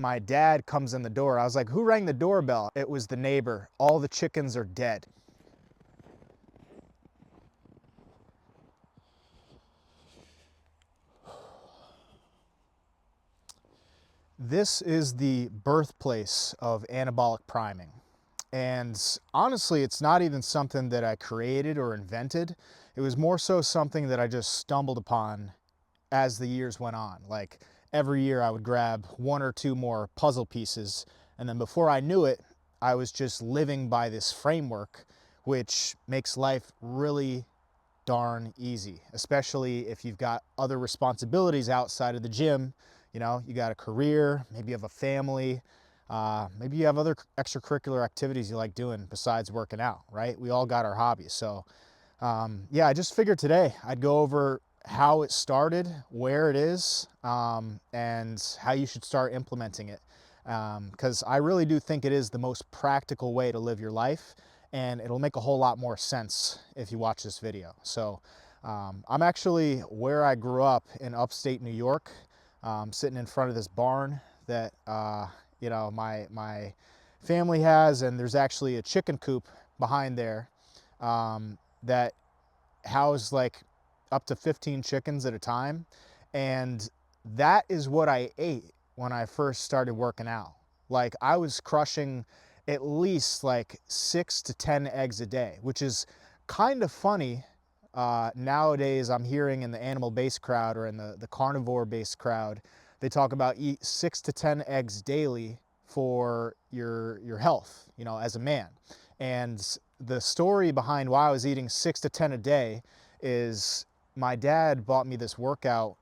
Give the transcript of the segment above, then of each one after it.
My dad comes in the door. I was like, who rang the doorbell? It was the neighbor. All the chickens are dead. This is the birthplace of anabolic priming. And honestly, it's not even something that I created or invented. It was more so something that I just stumbled upon as the years went on. Like every year I would grab one or two more puzzle pieces, and then before I knew it, I was just living by this framework, which makes life really darn easy, especially if you've got other responsibilities outside of the gym. You know, you got a career, maybe you have a family, maybe you have other extracurricular activities you like doing besides working out, right? We all got our hobbies. So yeah, I just figured today I'd go over how it started, where it is, and how you should start implementing it. Because I really do think it is the most practical way to live your life, and it'll make a whole lot more sense if you watch this video. So I'm actually where I grew up in upstate New York, sitting in front of this barn that you know, my family has, and there's actually a chicken coop behind there that house like up to 15 chickens at a time. And that is what I ate when I first started working out. Like I was crushing at least like 6 to 10 eggs a day, which is kind of funny. Nowadays I'm hearing in the animal-based crowd or in the carnivore-based crowd, they talk about eat 6 to 10 eggs daily for your health, you know, as a man. And the story behind why I was eating 6 to 10 a day is my dad bought me this workout,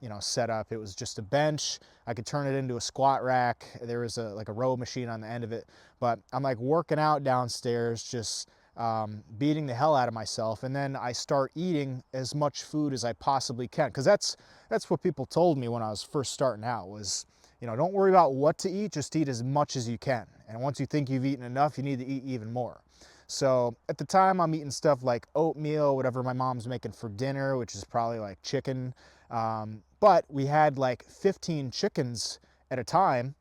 you know, setup. It was just a bench. I could turn it into a squat rack. There was like a row machine on the end of it. But I'm like working out downstairs, just beating the hell out of myself. And then I start eating as much food as I possibly can. Because that's what people told me when I was first starting out was, you know, don't worry about what to eat, just eat as much as you can. And once you think you've eaten enough, you need to eat even more. So at the time I'm eating stuff like oatmeal, whatever my mom's making for dinner, which is probably like chicken. But we had like 15 chickens at a time.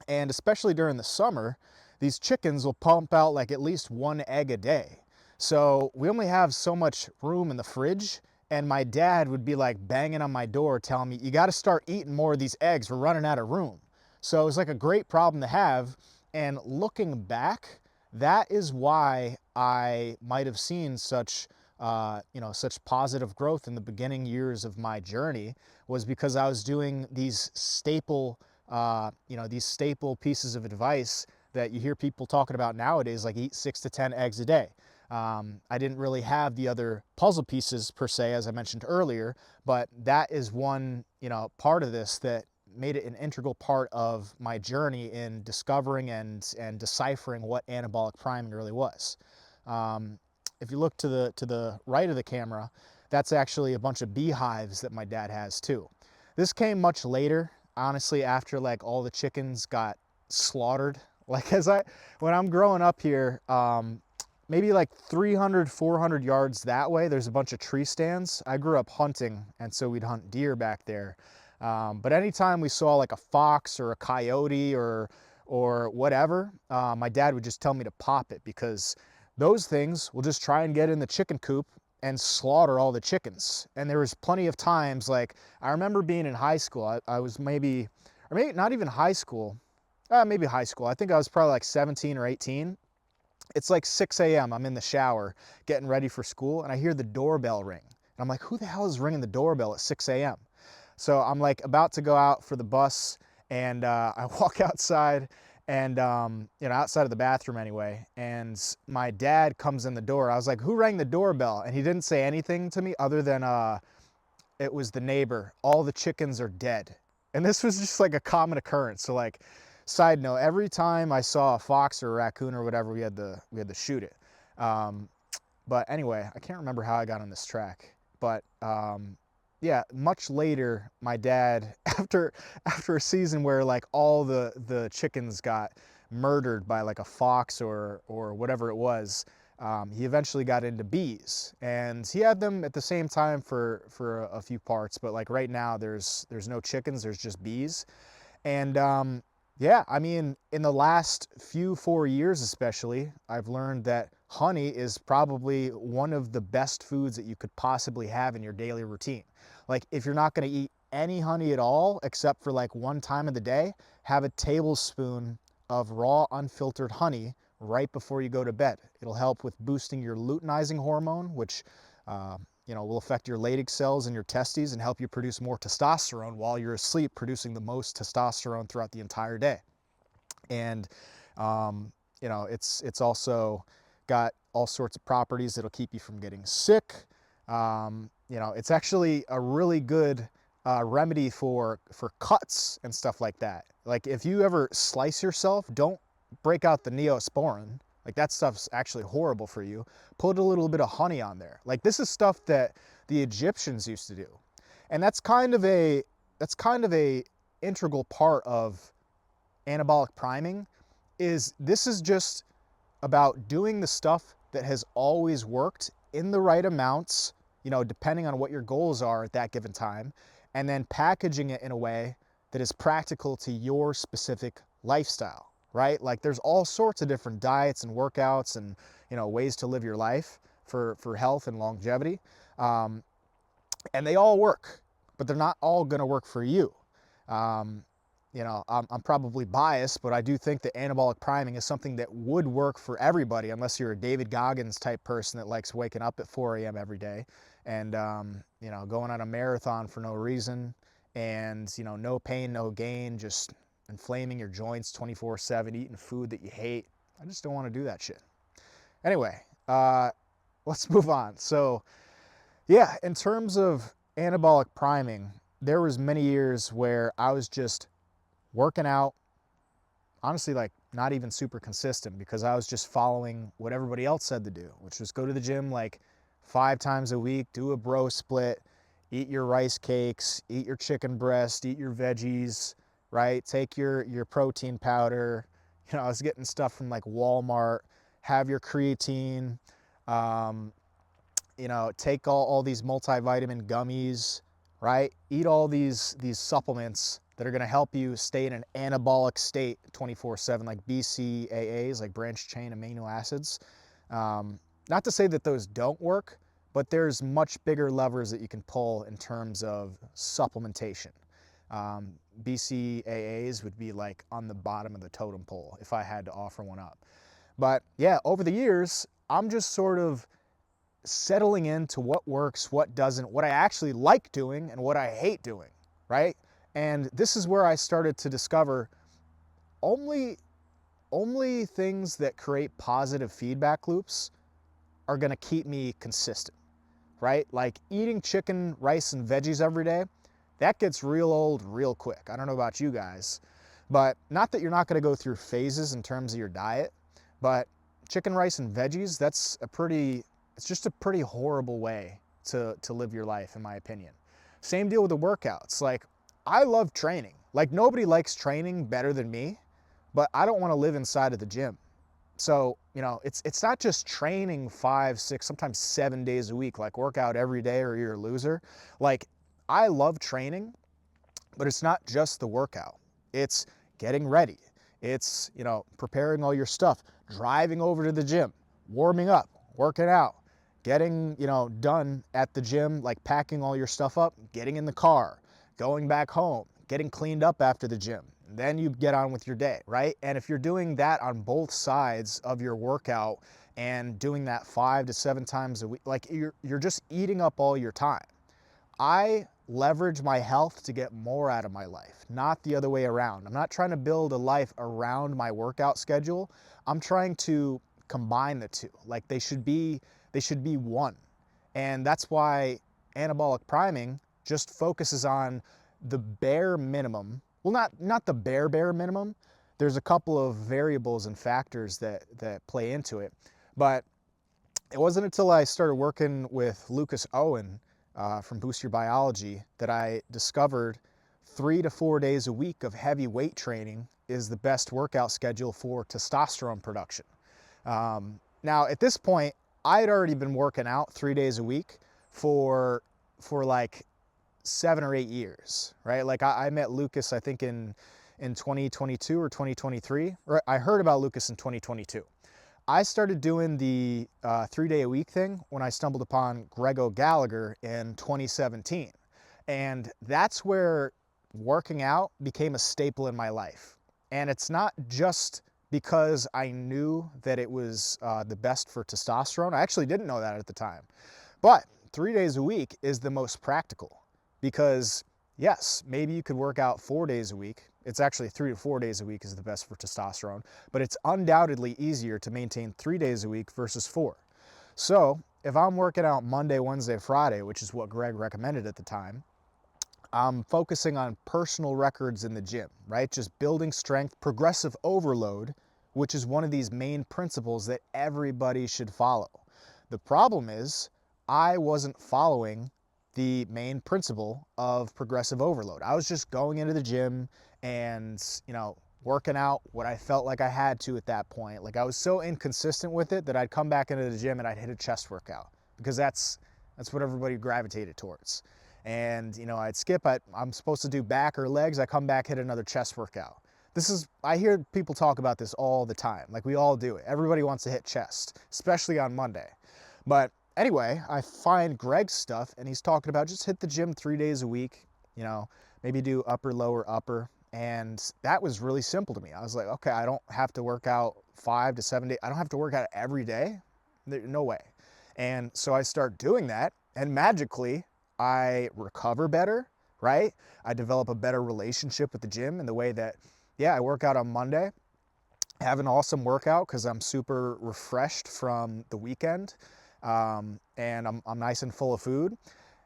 And especially during the summer, these chickens will pump out like at least one egg a day. So we only have so much room in the fridge. And my dad would be like banging on my door telling me, you got to start eating more of these eggs. We're running out of room. So it was like a great problem to have. And looking back, that is why I might have seen such, you know, such positive growth in the beginning years of my journey, was because I was doing these staple, you know, these staple pieces of advice that you hear people talking about nowadays, like eat 6 to 10 eggs a day. I didn't really have the other puzzle pieces per se, as I mentioned earlier, but that is one, you know, part of this that made it an integral part of my journey in discovering and deciphering what anabolic priming really was. If you look to the right of the camera, that's actually a bunch of beehives that my dad has too. This came much later, honestly, after like all the chickens got slaughtered. Like when I'm growing up here, maybe like 300, 400 yards that way, there's a bunch of tree stands. I grew up hunting, and so we'd hunt deer back there. But anytime we saw like a fox or a coyote or whatever, my dad would just tell me to pop it, because those things will just try and get in the chicken coop and slaughter all the chickens. And there was plenty of times, like I remember being in high school, I was maybe, or maybe not even high school, maybe high school. I think I was probably like 17 or 18. It's like 6 a.m. I'm in the shower getting ready for school, and I hear the doorbell ring. And I'm like, who the hell is ringing the doorbell at 6 a.m.? So I'm like about to go out for the bus, and I walk outside, and you know, outside of the bathroom anyway, and my dad comes in the door. I was like, who rang the doorbell? And he didn't say anything to me other than it was the neighbor. All the chickens are dead. And this was just like a common occurrence. So like, side note, every time I saw a fox or a raccoon or whatever, we had to shoot it. But anyway, I can't remember how I got on this track. But yeah, much later, my dad, after a season where like all the chickens got murdered by like a fox or whatever it was, he eventually got into bees, and he had them at the same time for a few parts. But like right now, there's no chickens, there's just bees. And yeah, I mean, in the last 4 years especially, I've learned that honey is probably one of the best foods that you could possibly have in your daily routine. Like if you're not going to eat any honey at all, except for like one time of the day, have a tablespoon of raw unfiltered honey right before you go to bed. It'll help with boosting your luteinizing hormone, which will affect your Leydig cells in your testes and help you produce more testosterone while you're asleep, producing the most testosterone throughout the entire day. And it's also got all sorts of properties that'll keep you from getting sick. It's actually a really good remedy for cuts and stuff like that. Like if you ever slice yourself, don't break out the Neosporin. Like that stuff's actually horrible for you. Put a little bit of honey on there. Like this is stuff that the Egyptians used to do. And that's kind of a integral part of anabolic priming. This is just about doing the stuff that has always worked in the right amounts, depending on what your goals are at that given time, and then packaging it in a way that is practical to your specific lifestyle, right? Like there's all sorts of different diets and workouts and, ways to live your life for health and longevity. And they all work, but they're not all gonna work for you. I'm probably biased, but I do think that anabolic priming is something that would work for everybody, unless you're a David Goggins type person that likes waking up at 4 a.m. every day and, going on a marathon for no reason and, no pain, no gain, just inflaming your joints 24/7, eating food that you hate. I just don't want to do that shit. Anyway, let's move on. So, yeah, in terms of anabolic priming, there was many years where I was just working out, honestly, like not even super consistent because I was just following what everybody else said to do, which was go to the gym like 5 times a week, do a bro split, eat your rice cakes, eat your chicken breast, eat your veggies, right? Take your protein powder. I was getting stuff from like Walmart, have your creatine, take all these multivitamin gummies, right? Eat all these supplements that are going to help you stay in an anabolic state 24/7, like BCAAs, like branched chain amino acids. Not to say that those don't work, but there's much bigger levers that you can pull in terms of supplementation. BCAAs would be like on the bottom of the totem pole if I had to offer one up. But yeah, over the years, I'm just sort of settling into what works, what doesn't, what I actually like doing and what I hate doing, right? And this is where I started to discover only things that create positive feedback loops are gonna keep me consistent, right? Like eating chicken, rice, and veggies every day, that gets real old real quick. I don't know about you guys, but not that you're not gonna go through phases in terms of your diet, but chicken, rice, and veggies, it's just a pretty horrible way to live your life, in my opinion. Same deal with the workouts. Like, I love training. Like, nobody likes training better than me, but I don't want to live inside of the gym. So, it's not just training 5, 6, sometimes 7 days a week, like work out every day or you're a loser. Like, I love training, but it's not just the workout. It's getting ready. It's, preparing all your stuff, driving over to the gym, warming up, working out, getting, done at the gym, like packing all your stuff up, getting in the car, going back home, getting cleaned up after the gym. Then you get on with your day, right? And if you're doing that on both sides of your workout and doing that 5 to 7 times a week, like you're just eating up all your time. I leverage my health to get more out of my life, not the other way around. I'm not trying to build a life around my workout schedule. I'm trying to combine the two. Like they should be one. And that's why anabolic priming just focuses on the bare minimum. Well, not the bare minimum. There's a couple of variables and factors that play into it. But it wasn't until I started working with Aoun from Boost Your Biology that I discovered 3 to 4 days a week of heavy weight training is the best workout schedule for testosterone production. Now, at this point, I had already been working out 3 days a week for like 7 or 8 years, right? Like I met Lucas, I think in in 2022 or 2023. Or I heard about Lucas in 2022. I started doing the 3-day-a-week thing when I stumbled upon Greg O'Gallagher in 2017. And that's where working out became a staple in my life. And it's not just because I knew that it was the best for testosterone. I actually didn't know that at the time. But 3 days a week is the most practical because, yes, maybe you could work out 4 days a week. It's actually 3 to 4 days a week is the best for testosterone, but it's undoubtedly easier to maintain 3 days a week versus 4. So if I'm working out Monday, Wednesday, Friday, which is what Greg recommended at the time, I'm focusing on personal records in the gym, right? Just building strength, progressive overload, which is one of these main principles that everybody should follow. The problem is I wasn't following the main principle of progressive overload. I was just going into the gym and, working out what I felt like I had to at that point. Like I was so inconsistent with it that I'd come back into the gym and I'd hit a chest workout because that's what everybody gravitated towards. And, I'd skip, I'm supposed to do back or legs. I come back, hit another chest workout. I hear people talk about this all the time. Like we all do it. Everybody wants to hit chest, especially on Monday. But anyway, I find Greg's stuff and he's talking about just hit the gym 3 days a week, maybe do upper, lower, upper. And that was really simple to me. I was like, okay, I don't have to work out 5 to 7 days. I don't have to work out every day. No way. And so I start doing that and magically I recover better, right? I develop a better relationship with the gym in the way that, I work out on Monday, have an awesome workout because I'm super refreshed from the weekend, and I'm nice and full of food.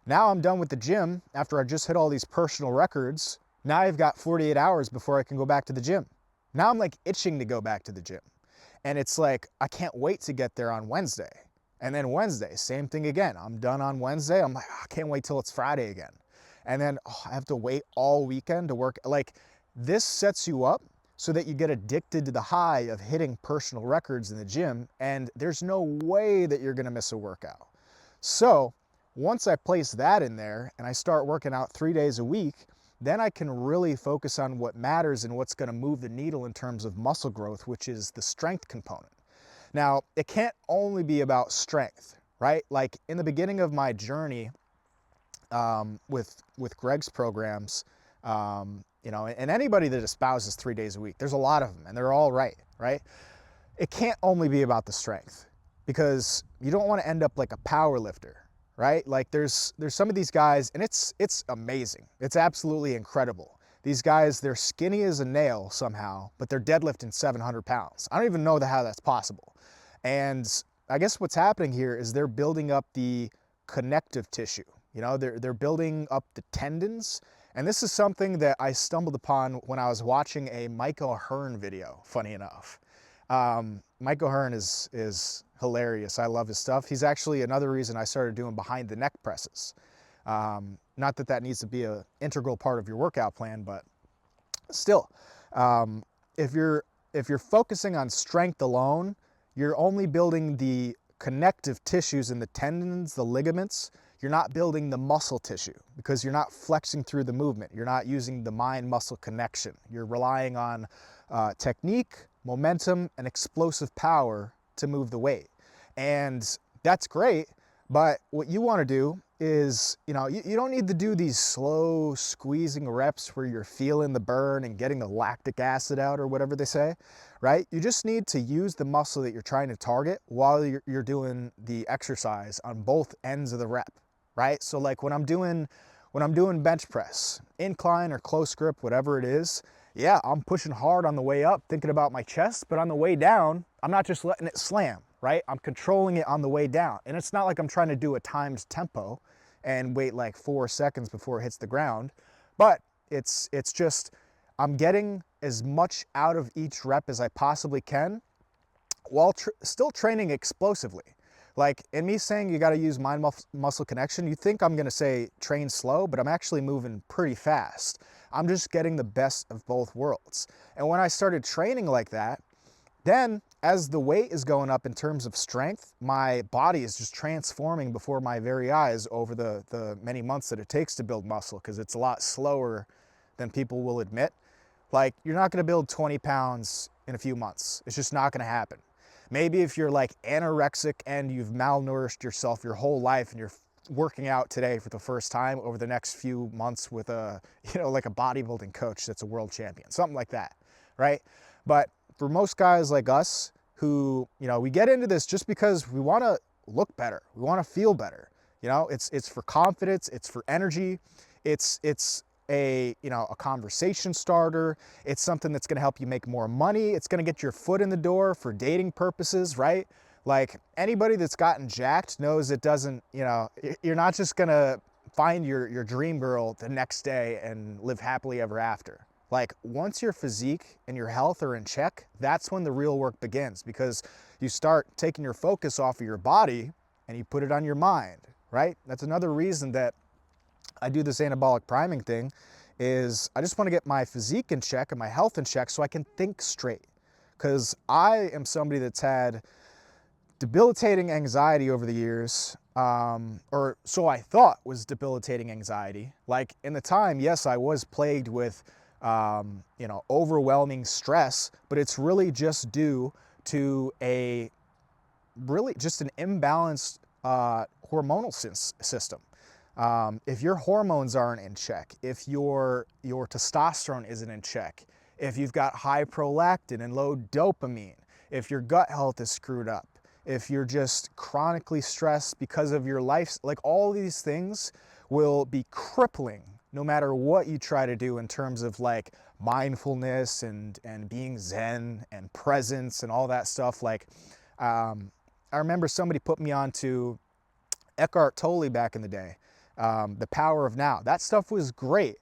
Now I'm done with the gym after I just hit all these personal records. Now I've got 48 hours before I can go back to the gym. Now I'm like itching to go back to the gym. And it's like, I can't wait to get there on Wednesday. And then Wednesday, same thing again. I'm done on Wednesday. I'm like, I can't wait till it's Friday again. And then I have to wait all weekend to work. Like this sets you up so that you get addicted to the high of hitting personal records in the gym. And there's no way that you're going to miss a workout. So once I place that in there and I start working out 3 days a week, then I can really focus on what matters and what's going to move the needle in terms of muscle growth, which is the strength component. Now, it can't only be about strength, right? Like in the beginning of my journey with Greg's programs, and anybody that espouses 3 days a week, there's a lot of them and they're all right? It can't only be about the strength because you don't want to end up like a power lifter, right? Like there's some of these guys and it's amazing. It's absolutely incredible. These guys, they're skinny as a nail somehow, but they're deadlifting 700 pounds. I don't even know how that's possible. And I guess what's happening here is they're building up the connective tissue. They're building up the tendons. And this is something that I stumbled upon when I was watching a Mike Ohearn video, funny enough. Mike Ohearn is hilarious. I love his stuff. He's actually another reason I started doing behind the neck presses. Not that needs to be an integral part of your workout plan, but still, if you're focusing on strength alone, you're only building the connective tissues in the tendons, the ligaments. You're not building the muscle tissue because you're not flexing through the movement. You're not using the mind-muscle connection. You're relying on technique, momentum, and explosive power to move the weight. And that's great, but what you want to do is, you don't need to do these slow squeezing reps where you're feeling the burn and getting the lactic acid out or whatever they say, right? You just need to use the muscle that you're trying to target while you're doing the exercise on both ends of the rep, right? So like when I'm doing bench press, incline or close grip, whatever it is, yeah, I'm pushing hard on the way up, thinking about my chest, but on the way down, I'm not just letting it slam, right? I'm controlling it on the way down. And it's not like I'm trying to do a timed tempo and wait like 4 seconds before it hits the ground, but it's just, I'm getting as much out of each rep as I possibly can while still training explosively. Like in me saying you got to use mind muscle connection, you think I'm going to say train slow, but I'm actually moving pretty fast. I'm just getting the best of both worlds. And when I started training like that, then as the weight is going up in terms of strength, my body is just transforming before my very eyes over the many months that it takes to build muscle, because it's a lot slower than people will admit. Like, you're not gonna build 20 pounds in a few months. It's just not gonna happen. Maybe if you're like anorexic and you've malnourished yourself your whole life and you're working out today for the first time, over the next few months with a, like a bodybuilding coach that's a world champion, something like that, right? But for most guys like us who, we get into this just because we wanna look better, we wanna feel better. It's for confidence, it's for energy, it's a conversation starter. It's something that's going to help you make more money. It's going to get your foot in the door for dating purposes, right? Like, anybody that's gotten jacked knows it doesn't, you're not just going to find your dream girl the next day and live happily ever after. Like, once your physique and your health are in check, that's when the real work begins, because you start taking your focus off of your body and you put it on your mind, right? That's another reason that I do this anabolic priming thing, is I just want to get my physique in check and my health in check so I can think straight. Because I am somebody that's had debilitating anxiety over the years, or so I thought was debilitating anxiety. Like, in the time, yes, I was plagued with, overwhelming stress, but it's really just due to just an imbalanced hormonal system. If your hormones aren't in check, if your testosterone isn't in check, if you've got high prolactin and low dopamine, if your gut health is screwed up, if you're just chronically stressed because of your life, like, all these things will be crippling no matter what you try to do in terms of like mindfulness and being zen and presence and all that stuff. Like, I remember somebody put me onto Eckhart Tolle back in the day. The Power of Now. That stuff was great.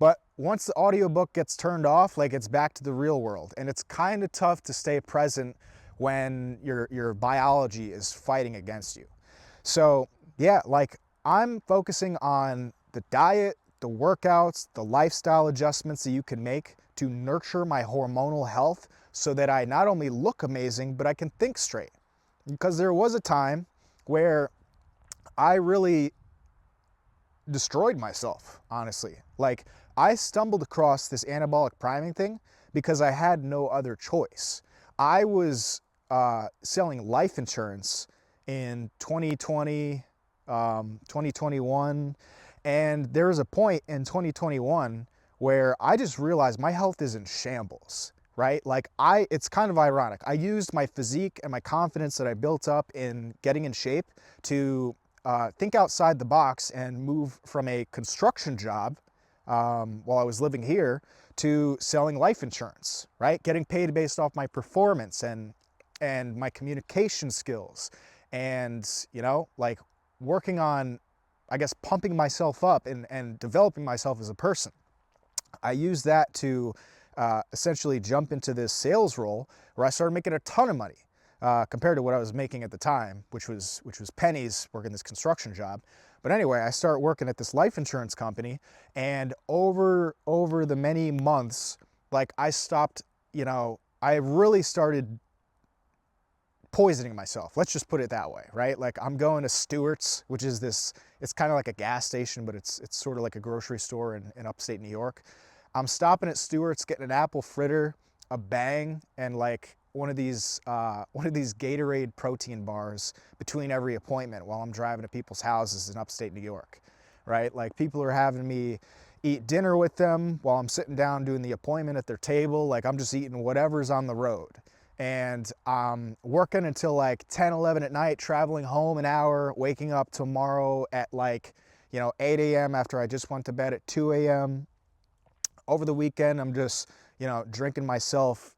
But once the audiobook gets turned off, like, it's back to the real world. And it's kind of tough to stay present when your biology is fighting against you. So yeah, like, I'm focusing on the diet, the workouts, the lifestyle adjustments that you can make to nurture my hormonal health so that I not only look amazing, but I can think straight. Because there was a time where I really destroyed myself, honestly. Like, I stumbled across this anabolic priming thing because I had no other choice. I was selling life insurance in 2020, 2021, and there was a point in 2021 where I just realized my health is in shambles, right? Like, it's kind of ironic. I used my physique and my confidence that I built up in getting in shape to think outside the box and move from a construction job while I was living here to selling life insurance, right? Getting paid based off my performance and my communication skills, and, like, working on, I guess, pumping myself up and developing myself as a person. I used that to essentially jump into this sales role where I started making a ton of money. Compared to what I was making at the time, which was pennies working this construction job. But anyway, I started working at this life insurance company, and over the many months, like, I stopped, I really started poisoning myself. Let's just put it that way, right? Like, I'm going to Stewart's, which is it's kind of like a gas station, but it's sort of like a grocery store in upstate New York. I'm stopping at Stewart's, getting an apple fritter, a Bang, and like one of these Gatorade protein bars between every appointment while I'm driving to people's houses in upstate New York, right? Like, people are having me eat dinner with them while I'm sitting down doing the appointment at their table. Like, I'm just eating whatever's on the road. And I'm working until like 10, 11 at night, traveling home an hour, waking up tomorrow at like, 8 a.m. after I just went to bed at 2 a.m. Over the weekend, I'm just, drinking myself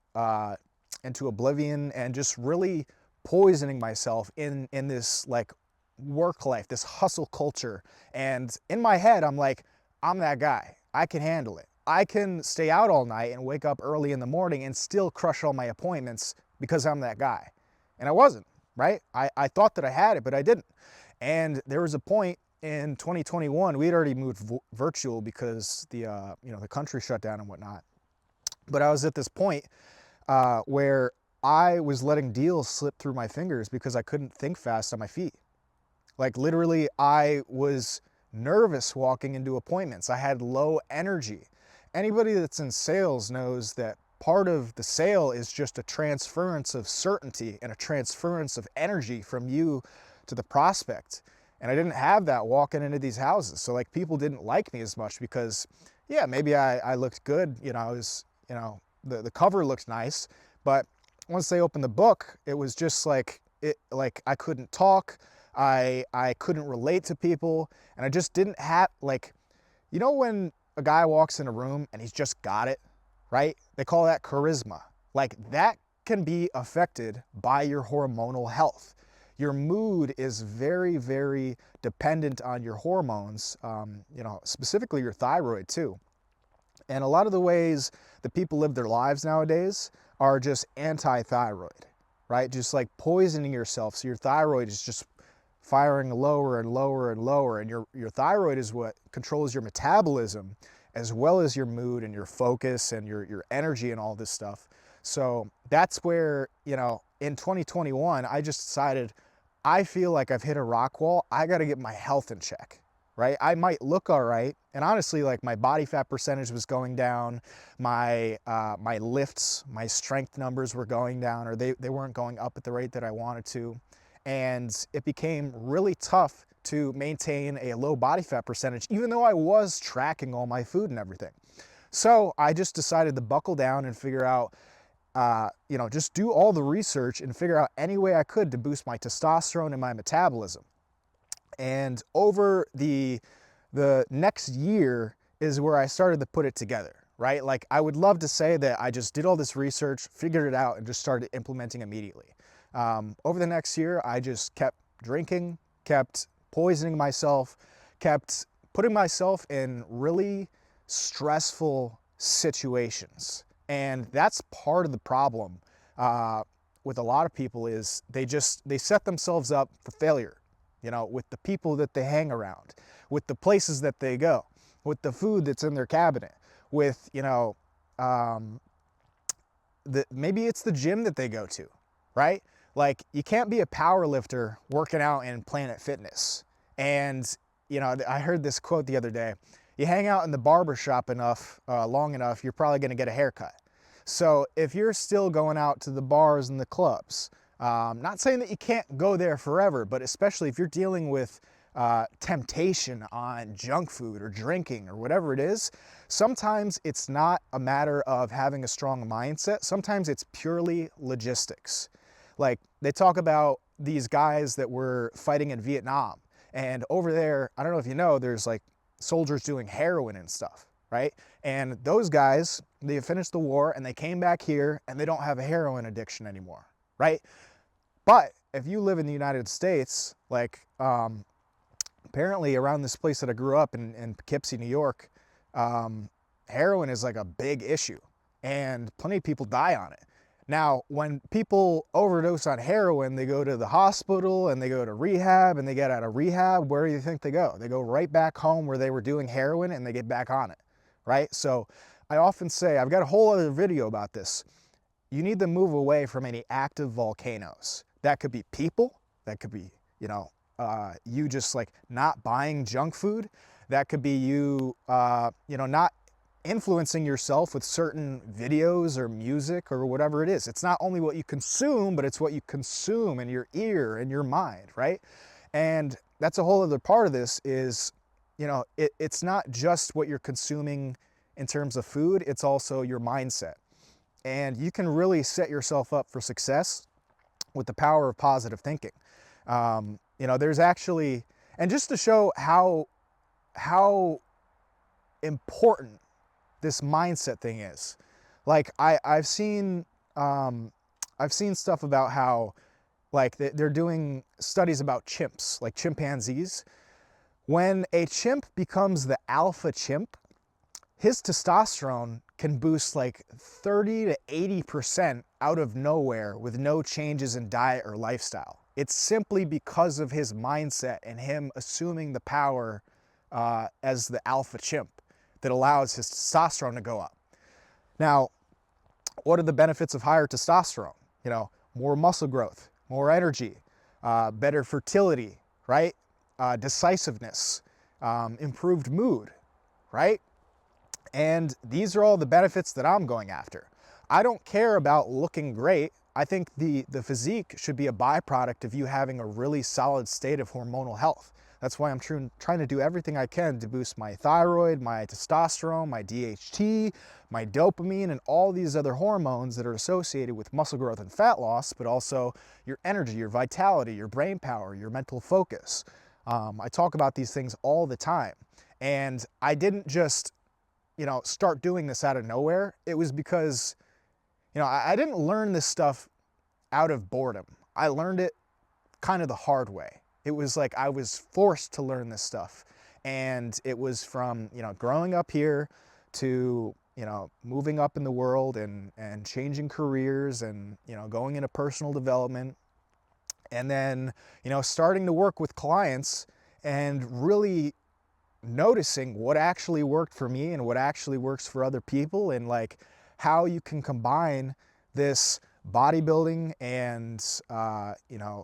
into oblivion and just really poisoning myself in this like work life, this hustle culture. And in my head, I'm like, I'm that guy. I can handle it. I can stay out all night and wake up early in the morning and still crush all my appointments because I'm that guy. And I wasn't, right? I thought that I had it, but I didn't. And there was a point in 2021, we had already moved virtual because the country shut down and whatnot. But I was at this point where I was letting deals slip through my fingers because I couldn't think fast on my feet. Like, literally, I was nervous walking into appointments. I had low energy. Anybody that's in sales knows that part of the sale is just a transference of certainty and a transference of energy from you to the prospect. And I didn't have that walking into these houses. So like people didn't like me as much because, yeah, maybe I looked good, I was, the cover looked nice, but once they opened the book, it was just like I couldn't talk, I couldn't relate to people, and I just didn't have when a guy walks in a room and he's just got it, right? They call that charisma. Like that can be affected by your hormonal health. Your mood is very, very dependent on your hormones, specifically your thyroid too. And a lot of the ways that people live their lives nowadays are just anti-thyroid, right? Just like poisoning yourself. So your thyroid is just firing lower and lower and lower. And your thyroid is what controls your metabolism as well as your mood and your focus and your energy and all this stuff. So that's where, in 2021, I just decided I feel like I've hit a rock wall. I got to get my health in check, right? I might look all right. And honestly, like my body fat percentage was going down. My lifts, my strength numbers were going down, or they weren't going up at the rate that I wanted to. And it became really tough to maintain a low body fat percentage, even though I was tracking all my food and everything. So I just decided to buckle down and figure out, just do all the research and figure out any way I could to boost my testosterone and my metabolism. And over the next year is where I started to put it together, right? Like I would love to say that I just did all this research, figured it out, and just started implementing immediately. Over the next year, I just kept drinking, kept poisoning myself, kept putting myself in really stressful situations. And that's part of the problem with a lot of people is they set themselves up for failure, with the people that they hang around, with the places that they go, with the food that's in their cabinet, with, maybe it's the gym that they go to, right? Like you can't be a power lifter working out in Planet Fitness. And, I heard this quote the other day, you hang out in the barber shop long enough, you're probably going to get a haircut. So if you're still going out to the bars and the clubs, not saying that you can't go there forever, but especially if you're dealing with temptation on junk food or drinking or whatever it is, sometimes it's not a matter of having a strong mindset. Sometimes it's purely logistics. Like they talk about these guys that were fighting in Vietnam, and over there, I don't know if you know, there's like soldiers doing heroin and stuff, right? And those guys, they finished the war and they came back here and they don't have a heroin addiction anymore, right? But if you live in the United States, like apparently around this place that I grew up in Poughkeepsie, New York, heroin is like a big issue and plenty of people die on it. Now, when people overdose on heroin, they go to the hospital and they go to rehab and they get out of rehab. Where do you think they go? They go right back home where they were doing heroin and they get back on it, right? So I often say, I've got a whole other video about this. You need to move away from any active volcanoes. That could be people, that could be, you just like not buying junk food. That could be you, not influencing yourself with certain videos or music or whatever it is. It's not only what you consume, but it's what you consume in your ear and your mind, right? And that's a whole other part of this is, it's not just what you're consuming in terms of food, it's also your mindset. And you can really set yourself up for success with the power of positive thinking. There's actually, and just to show how important this mindset thing is, like I've seen stuff about how like they're doing studies about chimps, like chimpanzees. When a chimp becomes the alpha chimp, his testosterone can boost like 30 to 80% out of nowhere with no changes in diet or lifestyle. It's simply because of his mindset and him assuming the power as the alpha chimp that allows his testosterone to go up. Now, what are the benefits of higher testosterone? More muscle growth, more energy, better fertility, right? Decisiveness, improved mood, right? And these are all the benefits that I'm going after. I don't care about looking great. I think the physique should be a byproduct of you having a really solid state of hormonal health. That's why I'm trying to do everything I can to boost my thyroid, my testosterone, my DHT, my dopamine, and all these other hormones that are associated with muscle growth and fat loss, but also your energy, your vitality, your brain power, your mental focus. I talk about these things all the time. And I didn't just, start doing this out of nowhere. It was because, I didn't learn this stuff out of boredom. I learned it kind of the hard way. It was like I was forced to learn this stuff. And it was from, growing up here to, moving up in the world and changing careers and, going into personal development. And then, starting to work with clients and really noticing what actually worked for me and what actually works for other people, and like how you can combine this bodybuilding and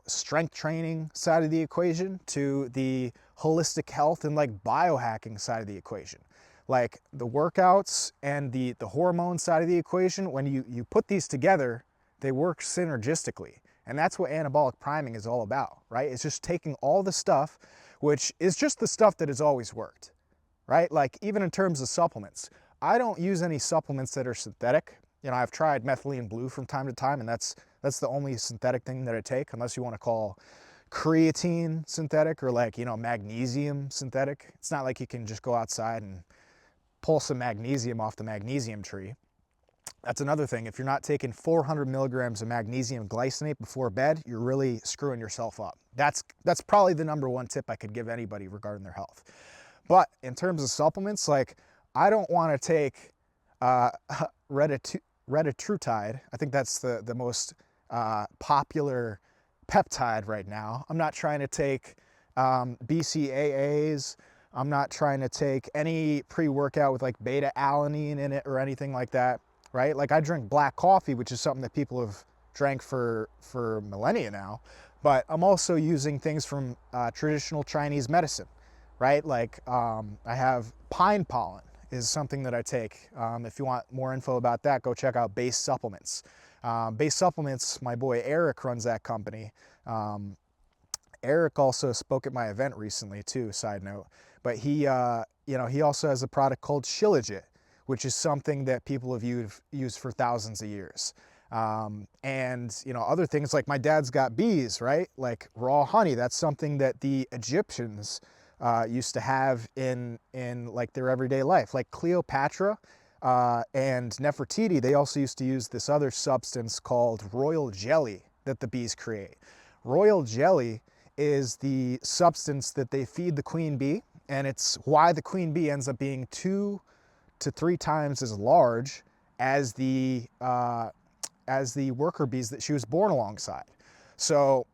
strength training side of the equation to the holistic health and like biohacking side of the equation. Like the workouts and the hormone side of the equation, when you put these together, they work synergistically. And that's what anabolic priming is all about, right? It's just taking all the stuff, which is just the stuff that has always worked, right? Like even in terms of supplements, I don't use any supplements that are synthetic. I've tried methylene blue from time to time, and that's the only synthetic thing that I take, unless you want to call creatine synthetic or like, magnesium synthetic. It's not like you can just go outside and pull some magnesium off the magnesium tree. That's another thing. If you're not taking 400 milligrams of magnesium glycinate before bed, you're really screwing yourself up. That's probably the number one tip I could give anybody regarding their health. But in terms of supplements, like I don't want to take retatrutide. I think that's the most popular peptide right now. I'm not trying to take BCAAs. I'm not trying to take any pre-workout with like beta-alanine in it or anything like that. Right? Like I drink black coffee, which is something that people have drank for millennia now, but I'm also using things from traditional Chinese medicine, right? Like I have pine pollen is something that I take. If you want more info about that, go check out Base Supplements. Base Supplements, my boy Eric runs that company. Eric also spoke at my event recently too, side note, but he also has a product called Shilajit, which is something that people have used for thousands of years. And other things like my dad's got bees, right? Like raw honey, that's something that the Egyptians used to have in like their everyday life. Like Cleopatra and Nefertiti, they also used to use this other substance called royal jelly that the bees create. Royal jelly is the substance that they feed the queen bee, and it's why the queen bee ends up being 2 to 3 times as large as the worker bees that she was born alongside. So,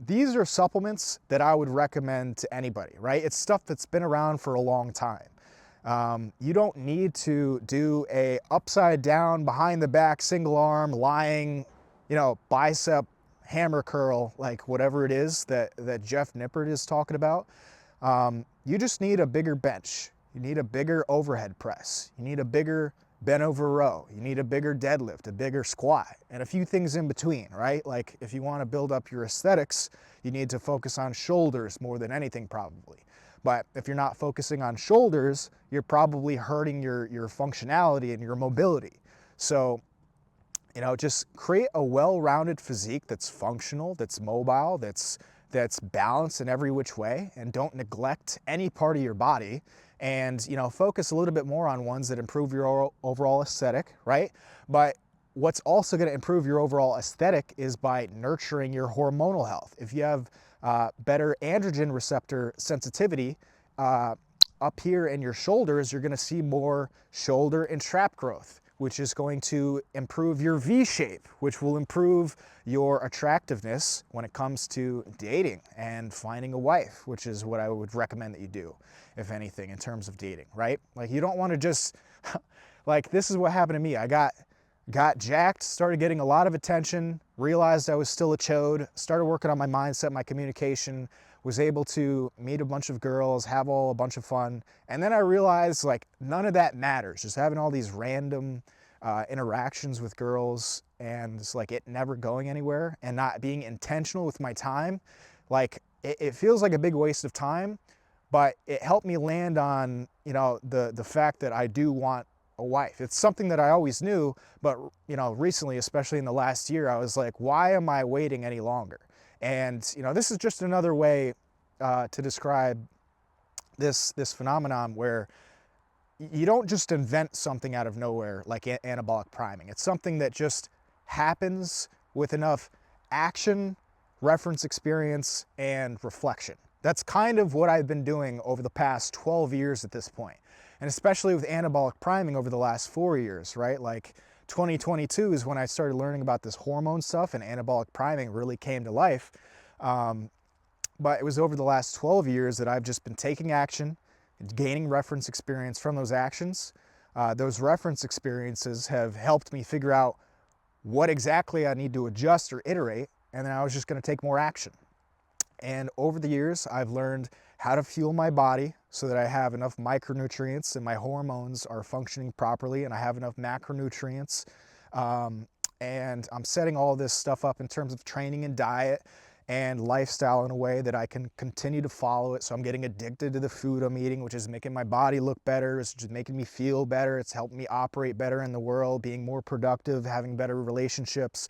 these are supplements that I would recommend to anybody, right? It's stuff that's been around for a long time. You don't need to do a upside down, behind the back, single arm, lying, bicep hammer curl, like whatever it is that Jeff Nippert is talking about. You just need a bigger bench. You need a bigger overhead press. You need a bigger bent over row. You need a bigger deadlift, a bigger squat, and a few things in between, right? Like if you want to build up your aesthetics, you need to focus on shoulders more than anything probably. But if you're not focusing on shoulders, you're probably hurting your functionality and your mobility. So, just create a well-rounded physique that's functional, that's mobile, that's balanced in every which way, and don't neglect any part of your body. And focus a little bit more on ones that improve your overall aesthetic, right? But what's also going to improve your overall aesthetic is by nurturing your hormonal health. If you have better androgen receptor sensitivity up here in your shoulders, you're going to see more shoulder and trap growth, which is going to improve your V shape, which will improve your attractiveness when it comes to dating and finding a wife, which is what I would recommend that you do, if anything, in terms of dating, right? Like you don't want to just, like this is what happened to me. I got got jacked, started getting a lot of attention, realized I was still a chode, started working on my mindset, my communication, was able to meet a bunch of girls, have a bunch of fun. And then I realized like none of that matters. Just having all these random interactions with girls and it's like it never going anywhere and not being intentional with my time. Like it feels like a big waste of time, but it helped me land on, you know, the fact that I do want a wife. It's something that I always knew, but you know, recently, especially in the last year, I was like, why am I waiting any longer? And you know, this is just another way to describe this phenomenon where you don't just invent something out of nowhere like anabolic priming. It's something that just happens with enough action, reference experience, and reflection. That's kind of what I've been doing over the past 12 years at this point. And especially with anabolic priming over the last 4 years, right? Like 2022 is when I started learning about this hormone stuff and anabolic priming really came to life. But it was over the last 12 years that I've just been taking action, gaining reference experience from those actions. Those reference experiences have helped me figure out what exactly I need to adjust or iterate, and then I was just going to take more action. And over the years, I've learned how to fuel my body so that I have enough micronutrients and my hormones are functioning properly and I have enough macronutrients. And I'm setting all this stuff up in terms of training and diet and lifestyle in a way that I can continue to follow it. So I'm getting addicted to the food I'm eating, which is making my body look better. It's just making me feel better. It's helping me operate better in the world, being more productive, having better relationships,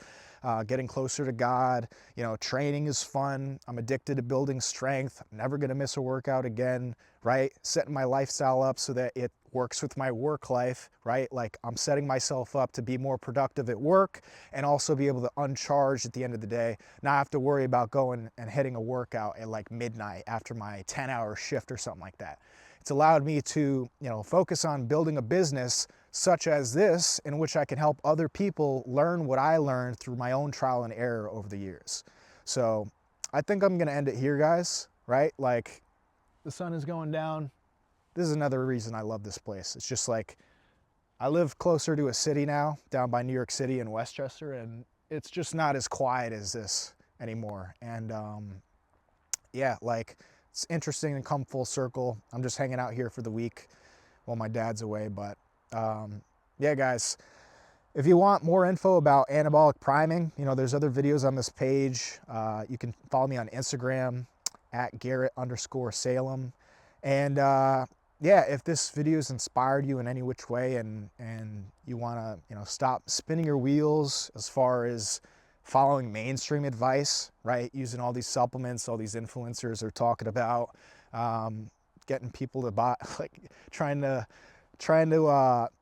getting closer to God. You know, training is fun. I'm addicted to building strength. I'm never going to miss a workout again, right? Setting my lifestyle up so that it works with my work life, right? Like I'm setting myself up to be more productive at work and also be able to uncharge at the end of the day, not have to worry about going and hitting a workout at like midnight after my 10-hour shift or something like that. It's allowed me to, you know, focus on building a business such as this in which I can help other people learn what I learned through my own trial and error over the years. So I think I'm going to end it here, guys, right? Like the sun is going down. This is another reason I love this place. It's just like I live closer to a city now, down by New York City in Westchester, and it's just not as quiet as this anymore. And yeah, like it's interesting to come full circle. I'm just hanging out here for the week while my dad's away. But yeah, guys, if you want more info about anabolic priming, you know, there's other videos on this page. You can follow me on Instagram at Garrett_Salem. And yeah, if this video has inspired you in any which way and you want to, you know, stop spinning your wheels as far as following mainstream advice, right? Using all these supplements, all these influencers are talking about, getting people to buy, like trying to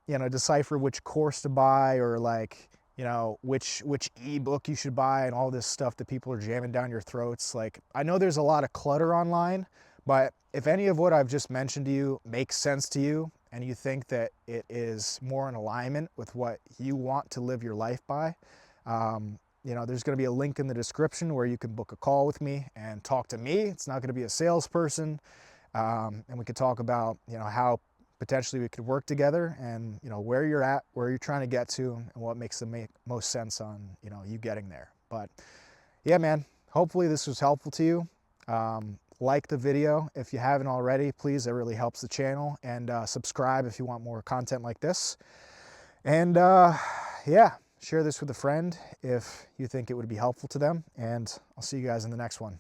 you know, decipher which course to buy or like, you know, which ebook you should buy and all this stuff that people are jamming down your throats. Like, I know there's a lot of clutter online, but if any of what I've just mentioned to you makes sense to you and you think that it is more in alignment with what you want to live your life by, you know, there's going to be a link in the description where you can book a call with me and talk to me. It's not going to be a salesperson. And we could talk about, you know, how potentially we could work together and, you know, where you're at, where you're trying to get to, and what makes the most sense on, you know, you getting there. But yeah, man, hopefully this was helpful to you. Like the video if you haven't already, please. It really helps the channel. And subscribe if you want more content like this. And yeah, share this with a friend if you think it would be helpful to them. And I'll see you guys in the next one.